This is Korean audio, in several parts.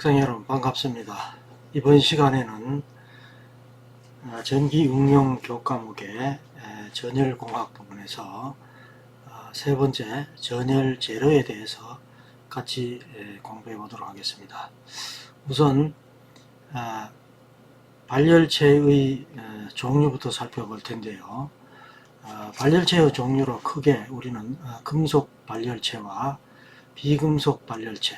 학생 여러분 반갑습니다. 이번 시간에는 전기응용 교과목의 전열공학 부분에서 세 번째 전열 제로에 대해서 같이 공부해 보도록 하겠습니다. 우선 발열체의 종류부터 살펴볼 텐데요. 발열체의 종류로 크게 우리는 금속 발열체와 비금속 발열체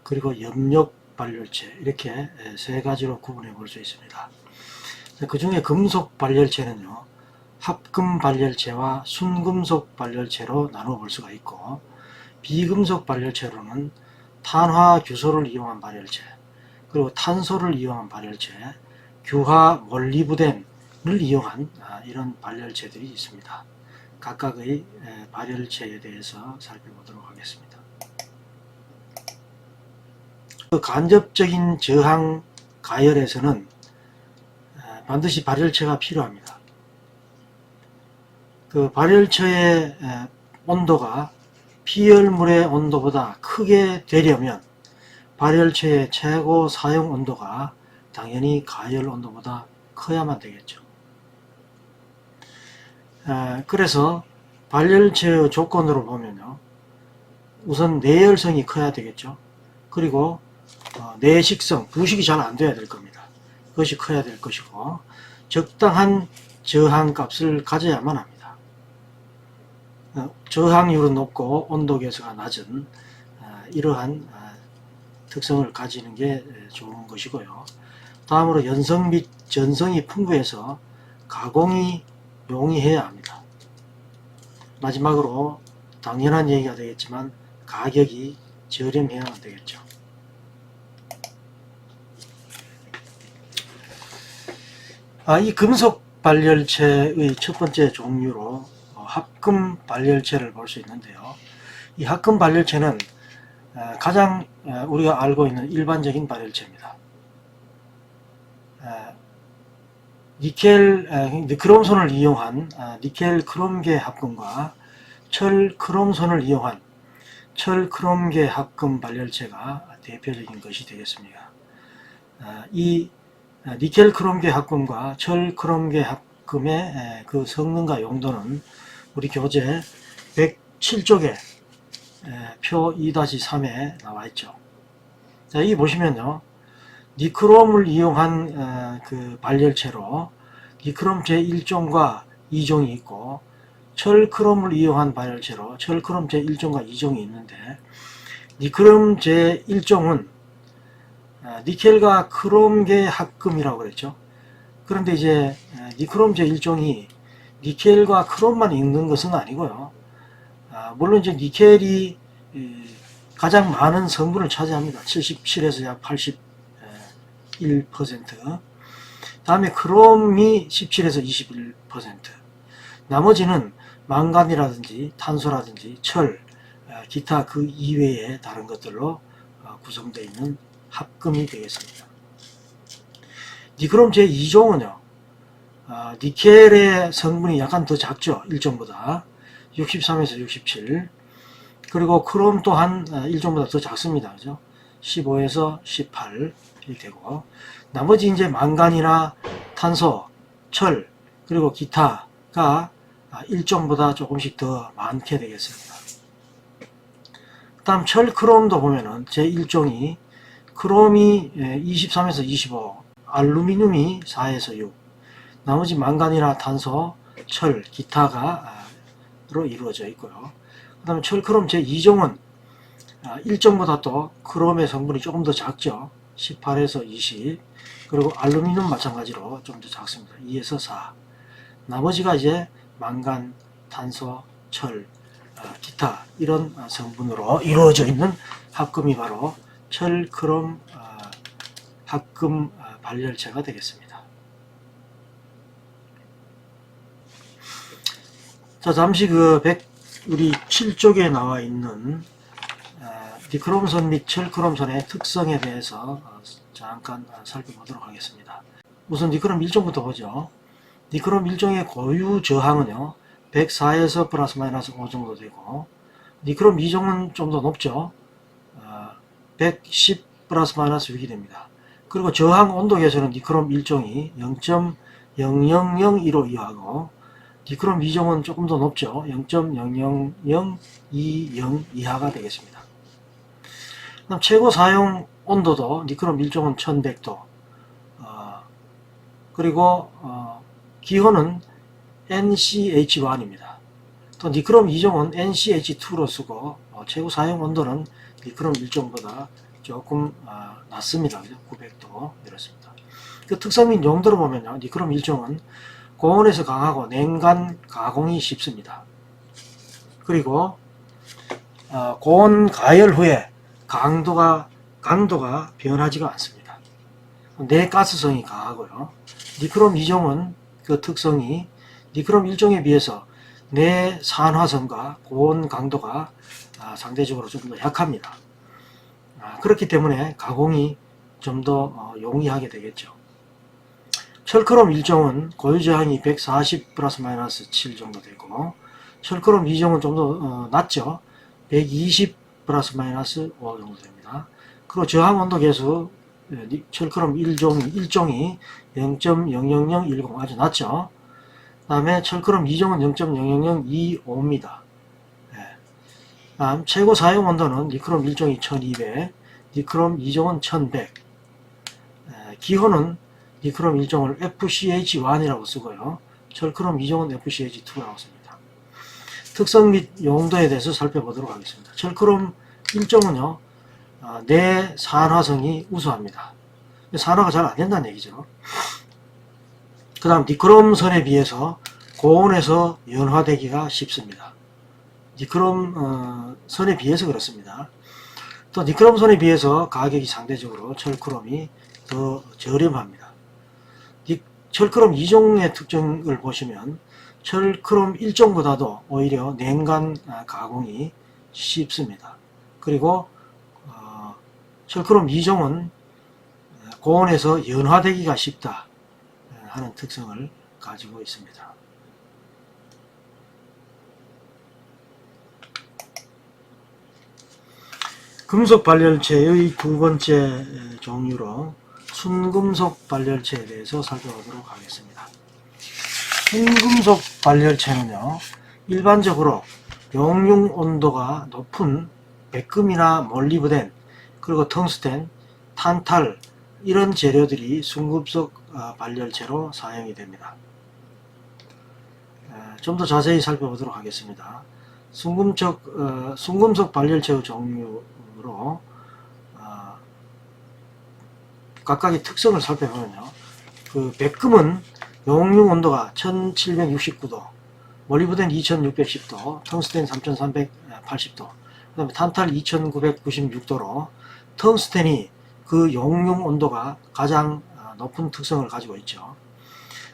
그리고 염력 발열체 이렇게 세 가지로 구분해 볼 수 있습니다. 그 중에 금속 발열체는요, 합금 발열체와 순금속 발열체로 나누어 볼 수가 있고, 비금속 발열체로는 탄화 규소를 이용한 발열체, 그리고 탄소를 이용한 발열체, 규화 몰리브덴을 이용한 이런 발열체들이 있습니다. 각각의 발열체에 대해서 살펴보도록 하겠습니다. 간접적인 저항 가열에서는 반드시 발열체가 필요합니다. 그 발열체의 온도가 피열물의 온도보다 크게 되려면 발열체의 최고 사용 온도가 당연히 가열 온도보다 커야만 되겠죠. 그래서 발열체의 조건으로 보면요, 우선 내열성이 커야 되겠죠. 그리고 내식성, 부식이 잘 안 돼야 될 겁니다. 그것이 커야 될 것이고, 적당한 저항값을 가져야만 합니다. 저항률은 높고 온도계수가 낮은 이러한 특성을 가지는 게 좋은 것이고요. 다음으로 연성 및 전성이 풍부해서 가공이 용이해야 합니다. 마지막으로 당연한 얘기가 되겠지만 가격이 저렴해야 되겠죠. 이 금속 발열체의 첫 번째 종류로 합금 발열체를 볼 수 있는데요. 이 합금 발열체는 가장 우리가 알고 있는 일반적인 발열체입니다. 니켈크롬손을 이용한 니켈 크롬계 합금과 철 크롬손을 이용한 철 크롬계 합금 발열체가 대표적인 것이 되겠습니다. 이 니켈 크롬계 합금과 철 크롬계 합금의 그 성능과 용도는 우리 교재 107쪽에 표 2-3에 나와 있죠. 자, 여기 보시면요, 니크롬을 이용한 그 발열체로 니크롬 제1종과 2종이 있고, 철 크롬을 이용한 발열체로 철 크롬 제1종과 2종이 있는데, 니크롬 제1종은 니켈과 크롬계 합금이라고 그랬죠. 그런데 이제 니크롬 제1종이 니켈과 크롬만 있는 것은 아니고요. 물론 이제 니켈이 가장 많은 성분을 차지합니다. 77에서 약 81%. 다음에 크롬이 17에서 21%. 나머지는 망간이라든지 탄소라든지 철, 기타 그 이외의 다른 것들로 구성되어 있는 합금이 되겠습니다. 니크롬 제2종은요, 니켈의 성분이 약간 더 작죠. 1종보다 63에서 67. 그리고 크롬 또한 1종보다 더 작습니다. 그죠? 15에서 18이 되고, 나머지 이제 망간이나 탄소, 철, 그리고 기타가 1종보다 조금씩 더 많게 되겠습니다. 다음 철 크롬도 보면은 제1종이 크롬이 23에서 25, 알루미늄이 4에서 6, 나머지 망간이나 탄소, 철, 기타가로 이루어져 있고요. 그 다음에 철크롬 제2종은 1종보다 또 크롬의 성분이 조금 더 작죠. 18에서 20, 그리고 알루미늄 마찬가지로 좀 더 작습니다. 2에서 4. 나머지가 이제 망간, 탄소, 철, 기타 이런 성분으로 이루어져 있는 합금이 바로 철 크롬 합금 발열체가 되겠습니다. 자, 잠시 우리 7쪽에 나와 있는 니크롬선 및 철크롬선의 특성에 대해서 잠깐 살펴보도록 하겠습니다. 우선 니크롬 1종부터 보죠. 니크롬 1종의 고유 저항은요, 104에서 플러스 마이너스 5 정도 되고, 니크롬 2종은 좀 더 높죠. 110 플러스 마이너스 6이 됩니다. 그리고 저항 온도계에서는 니크롬 1종이 0.0001로 이하고 니크롬 2종은 조금 더 높죠. 0.00020 이하가 되겠습니다. 그럼 최고 사용 온도도 니크롬 1종은 1100도, 그리고 기호는 NCH1입니다. 또 니크롬 2종은 NCH2로 쓰고 최고 사용 온도는 니크롬 1종보다 조금 낮습니다. 900도 이렇습니다. 그 특성 및 용도로 보면요, 니크롬 1종은 고온에서 강하고 냉간 가공이 쉽습니다. 그리고 고온 가열 후에 강도가 변하지가 않습니다. 내가스성이 강하고요. 니크롬 2종은 그 특성이 니크롬 1종에 비해서 내산화성과 고온 강도가 상대적으로 좀 더 약합니다. 그렇기 때문에 가공이 좀 더 용이하게 되겠죠. 철크롬 1종은 고유저항이 140 플러스 마이너스 7 정도 되고, 철크롬 2종은 좀 더 낮죠. 120 플러스 마이너스 5 정도 됩니다. 그리고 저항 온도 계수 철크롬 1종이 0.00010 아주 낮죠. 그 다음에 철크롬 2종은 0.00025입니다. 다음 최고 사용 온도는 니크롬 1종이 1200, 니크롬 2종은 1100. 기호는 니크롬 1종을 FCH1이라고 쓰고요. 철크롬 2종은 FCH2라고 씁니다. 특성 및 용도에 대해서 살펴보도록 하겠습니다. 철크롬 1종은요, 내산화성이 우수합니다. 산화가 잘 안된다는 얘기죠. 그 다음 니크롬 선에 비해서 고온에서 연화되기가 쉽습니다. 니크롬 선에 비해서 그렇습니다. 또 니크롬 선에 비해서 가격이 상대적으로 철크롬이 더 저렴합니다. 철크롬 2종의 특징을 보시면 철크롬 1종보다도 오히려 냉간 가공이 쉽습니다. 그리고 철크롬 2종은 고온에서 연화되기가 쉽다 하는 특성을 가지고 있습니다. 금속 발열체의 두 번째 종류로 순금속 발열체에 대해서 살펴보도록 하겠습니다. 순금속 발열체는요, 일반적으로 용융 온도가 높은 백금이나 몰리브덴, 그리고 텅스텐, 탄탈 이런 재료들이 순금속 발열체로 사용이 됩니다. 좀 더 자세히 살펴보도록 하겠습니다. 순금속 발열체의 종류로 각각의 특성을 살펴보면요, 그 백금은 용융 온도가 1769도, 몰리브덴 2610도, 텅스텐 3380도, 그 다음에 탄탈 2996도로 텅스텐이 그 용융 온도가 가장 높은 특성을 가지고 있죠.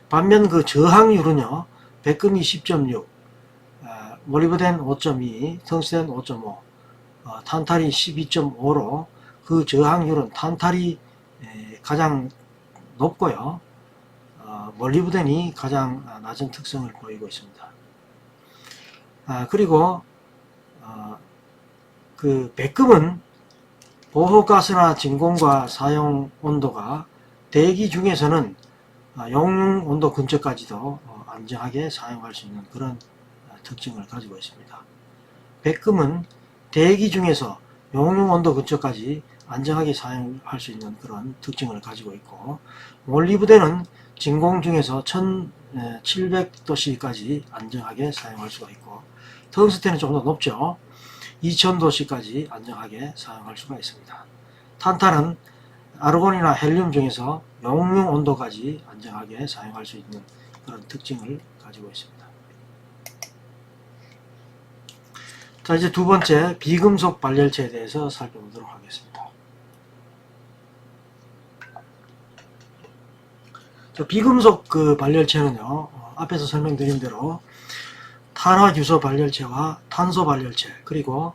반면 그 저항률은요, 백금이 10.6, 몰리브덴 5.2, 텅스텐 5.5, 탄탈이 12.5로 그 저항률은 탄탈이 가장 높고요, 몰리브덴이 가장 낮은 특성을 보이고 있습니다. 그리고 그 백금은 보호가스나 진공과 사용 온도가 대기 중에서는 용융 온도 근처까지도 안정하게 사용할 수 있는 그런 특징을 가지고 있습니다. 백금은 대기 중에서 용융 온도 근처까지 안정하게 사용할 수 있는 그런 특징을 가지고 있고, 몰리브덴은 진공 중에서 1700도씨까지 안정하게 사용할 수가 있고, 텅스텐은 좀 더 높죠. 2000도씨까지 안정하게 사용할 수가 있습니다. 탄탈은 아르곤이나 헬륨 중에서 용융 온도까지 안정하게 사용할 수 있는 그런 특징을 가지고 있습니다. 자, 이제 두 번째 비금속 발열체에 대해서 살펴보도록 하겠습니다. 비금속 그 발열체는요, 앞에서 설명드린 대로 탄화규소 발열체와 탄소 발열체, 그리고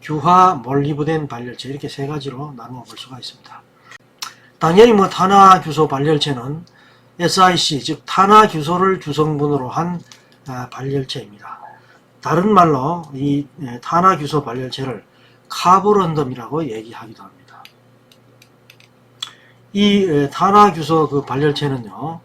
규화 몰리브덴 발열체, 이렇게 세 가지로 나누어 볼 수가 있습니다. 당연히 탄화규소 발열체는 SiC, 즉 탄화규소를 주성분으로 한 발열체입니다. 다른 말로 이 탄화규소 발열체를 카브런덤이라고 얘기하기도 합니다. 이 탄화규소 그 발열체는요,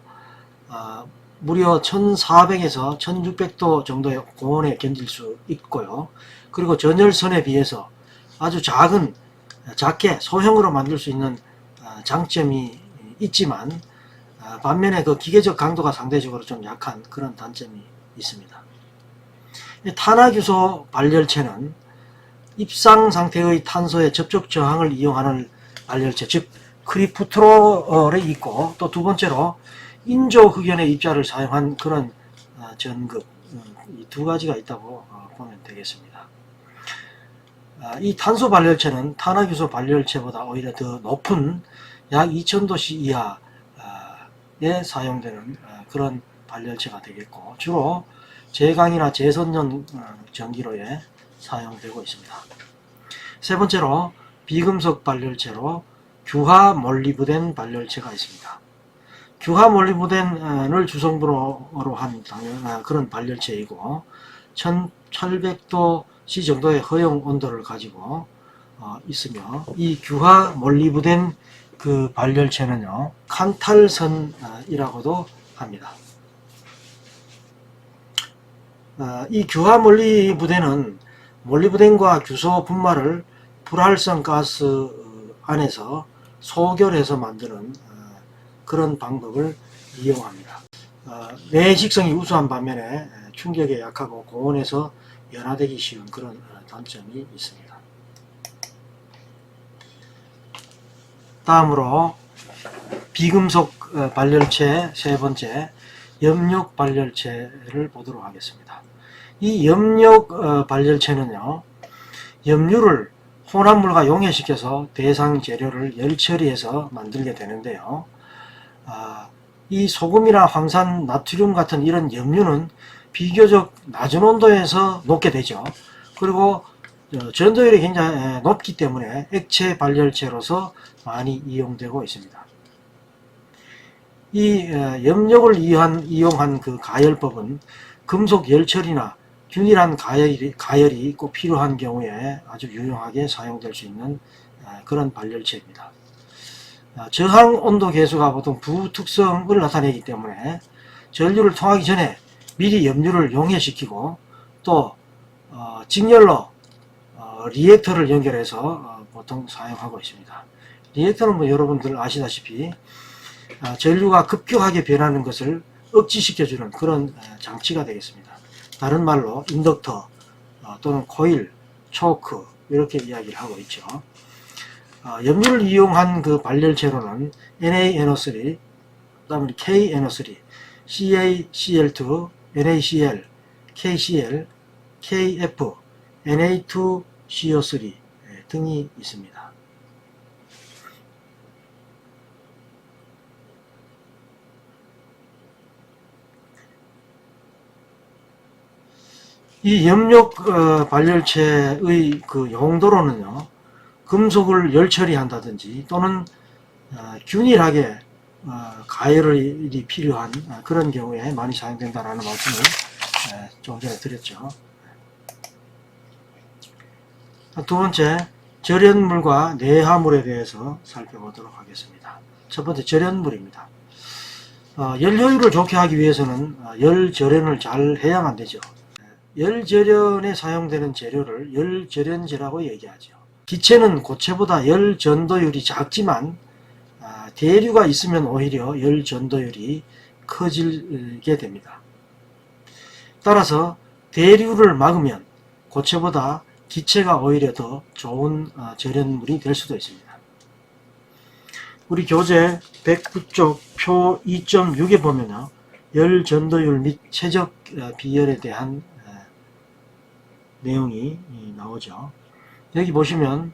무려 1400에서 1600도 정도의 고온에 견딜 수 있고요. 그리고 전열선에 비해서 아주 작게 소형으로 만들 수 있는 장점이 있지만, 반면에 그 기계적 강도가 상대적으로 좀 약한 그런 단점이 있습니다. 탄화규소 발열체는 입상 상태의 탄소의 접촉 저항을 이용하는 발열체, 즉 크리프트롤에 있고, 또 두 번째로 인조 흑연의 입자를 사용한 그런 전극, 이 두 가지가 있다고 보면 되겠습니다. 이 탄소 발열체는 탄화규소 발열체보다 오히려 더 높은 약 2000도씨 이하에 사용되는 그런 발열체가 되겠고, 주로 제강이나 제선용 전기로에 사용되고 있습니다. 세 번째로 비금속 발열체로 규하 몰리브덴 발열체가 있습니다. 규하 몰리브덴을 주성분으로 한 그런 발열체이고, 1800도C 정도의 허용 온도를 가지고 있으며, 이 규하 몰리브덴 그 발열체는요, 칸탈선이라고도 합니다. 이 규하 몰리브덴은 몰리브덴과 규소 분말을 불활성 가스 안에서 소결해서 만드는 그런 방법을 이용합니다. 내식성이 우수한 반면에 충격에 약하고 고온에서 연화되기 쉬운 그런 단점이 있습니다. 다음으로 비금속 발열체 세 번째, 염력 발열체를 보도록 하겠습니다. 이 염력 발열체는요, 염류를 혼합물과 용해시켜서 대상 재료를 열처리해서 만들게 되는데요. 이 소금이나 황산, 나트륨 같은 이런 염류는 비교적 낮은 온도에서 녹게 되죠. 그리고 전도율이 굉장히 높기 때문에 액체 발열체로서 많이 이용되고 있습니다. 이 염력을 이용한 그 가열법은 금속 열처리나 균일한 가열이 꼭 필요한 경우에 아주 유용하게 사용될 수 있는 그런 발열체입니다. 저항 온도 계수가 보통 부특성을 나타내기 때문에 전류를 통하기 전에 미리 염류를 용해시키고, 또 직렬로 리액터를 연결해서 보통 사용하고 있습니다. 리액터는 뭐 여러분들 아시다시피 전류가 급격하게 변하는 것을 억지시켜주는 그런 장치가 되겠습니다. 다른 말로 인덕터 또는 코일, 초크 이렇게 이야기를 하고 있죠. 염류를 이용한 그 발열체로는 NaNO3, 그 다음에 KNO3, CaCl2, NaCl, KCl, KF, Na2CO3 등이 있습니다. 이 염력 발열체의 그 용도로는요, 금속을 열처리한다든지 또는 균일하게 가열이 필요한 그런 경우에 많이 사용된다는 말씀을 좀 전에 드렸죠. 두 번째, 절연물과 내화물에 대해서 살펴보도록 하겠습니다. 첫 번째, 절연물입니다. 열효율을 좋게 하기 위해서는 열절연을 잘 해야만 되죠. 열절연에 사용되는 재료를 열절연제라고 얘기하죠. 기체는 고체보다 열전도율이 작지만 대류가 있으면 오히려 열전도율이 커지게 됩니다. 따라서 대류를 막으면 고체보다 기체가 오히려 더 좋은 절연물이 될 수도 있습니다. 우리 교재 109쪽 표 2.6에 보면요, 열전도율 및 최적 비열에 대한 내용이 나오죠. 여기 보시면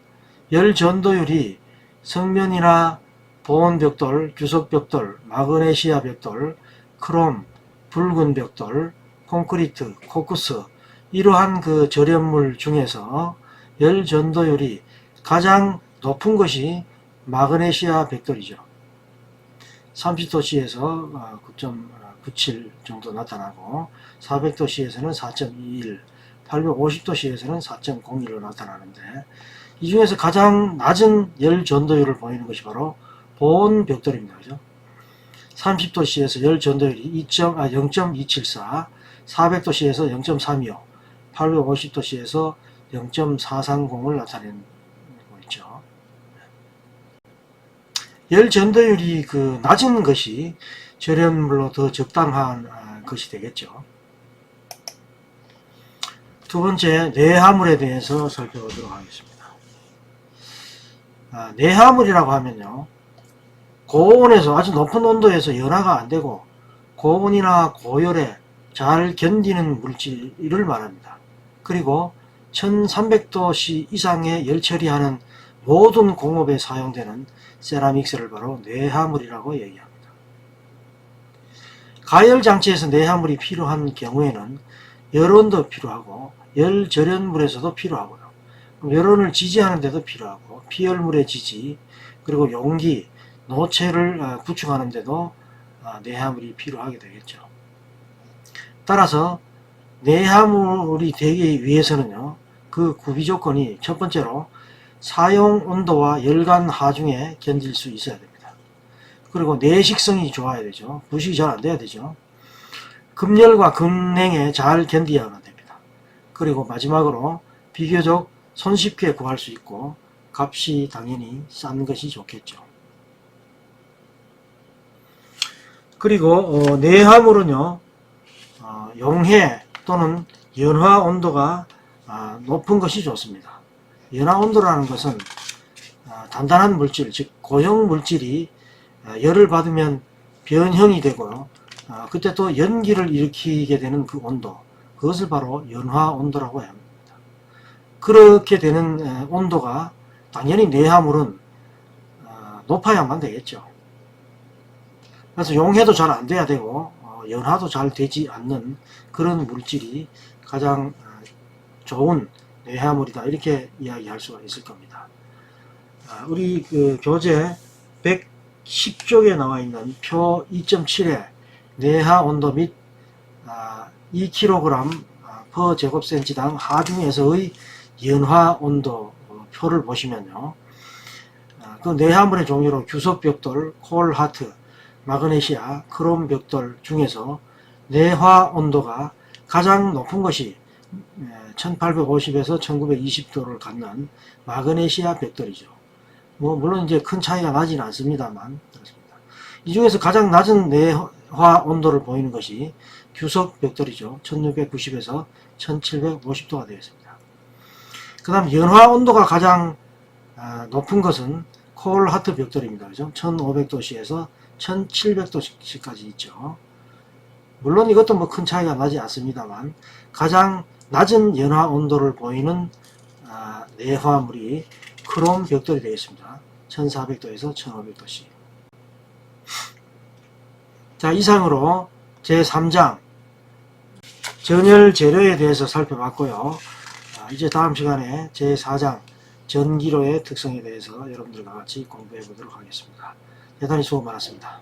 열전도율이 성면이나 보온벽돌, 규석벽돌, 마그네시아 벽돌, 크롬, 붉은 벽돌, 콘크리트, 코크스 이러한 그 절연물 중에서 열전도율이 가장 높은 것이 마그네시아 벽돌이죠. 30도씨에서 9.97 정도 나타나고, 400도씨에서는 4.21, 850도씨에서는 4.01로 나타나는데, 이 중에서 가장 낮은 열 전도율을 보이는 것이 바로 보온 벽돌입니다. 그죠? 30도씨에서 열 전도율이 0.274, 400도씨에서 0.325, 850도씨에서 0.430을 나타내는 거 있죠. 열 전도율이 그 낮은 것이 절연물로 더 적당한 것이 되겠죠. 두 번째, 내화물에 대해서 살펴보도록 하겠습니다. 내화물이라고 하면요, 고온에서 아주 높은 온도에서 연화가 안 되고 고온이나 고열에 잘 견디는 물질을 말합니다. 그리고 1300도씨 이상의 열 처리하는 모든 공업에 사용되는 세라믹스를 바로 내화물이라고 얘기합니다. 가열 장치에서 내화물이 필요한 경우에는 열온도 필요하고 열절연물에서도 필요하고요. 열온을 지지하는 데도 필요하고 피열물의 지지, 그리고 용기, 노체를 구축하는 데도 내화물이 필요하게 되겠죠. 따라서 내화물이 되기 위해서는요, 그 구비 조건이 첫 번째로 사용 온도와 열간 하중에 견딜 수 있어야 됩니다. 그리고 내식성이 좋아야 되죠. 부식이 잘 안 돼야 되죠. 급열과 급냉에 잘 견디어야만 됩니다. 그리고 마지막으로 비교적 손쉽게 구할 수 있고 값이 당연히 싼 것이 좋겠죠. 그리고 내화물은요, 용해 또는 연화 온도가 높은 것이 좋습니다. 연화 온도라는 것은 단단한 물질, 즉 고형 물질이 열을 받으면 변형이 되고요, 그때 또 연기를 일으키게 되는 그 온도, 그것을 바로 연화 온도라고 합니다. 그렇게 되는 온도가 당연히 내화물은 높아야만 되겠죠. 그래서 용해도 잘 안 돼야 되고 연화도 잘 되지 않는 그런 물질이 가장 좋은 내화물이다, 이렇게 이야기할 수가 있을 겁니다. 우리 그 교재 110쪽에 나와 있는 표 2.7에 내화 온도 및 2kg per 제곱센치당 하중에서의 연화 온도 표를 보시면요, 그 내화물의 종류로 규석 벽돌, 콜하트, 마그네시아, 크롬 벽돌 중에서 내화 온도가 가장 높은 것이 1850에서 1920도를 갖는 마그네시아 벽돌이죠. 물론 이제 큰 차이가 나지는 않습니다만, 그렇습니다. 이 중에서 가장 낮은 내화 온도를 보이는 것이 규석 벽돌이죠. 1690에서 1750도가 되었습니다. 그 다음 연화 온도가 가장 높은 것은 콜하트 벽돌입니다. 그죠? 1500도씨에서 1700도씨까지 있죠. 물론 이것도 뭐 큰 차이가 나지 않습니다만, 가장 낮은 연화 온도를 보이는 내화물이 크롬 벽돌이 되겠습니다. 1400도에서 1500도씨. 자, 이상으로 제3장 전열 재료에 대해서 살펴봤고요. 이제 다음 시간에 제4장 전기료의 특성에 대해서 여러분들과 같이 공부해 보도록 하겠습니다. 대단히 수고 많았습니다.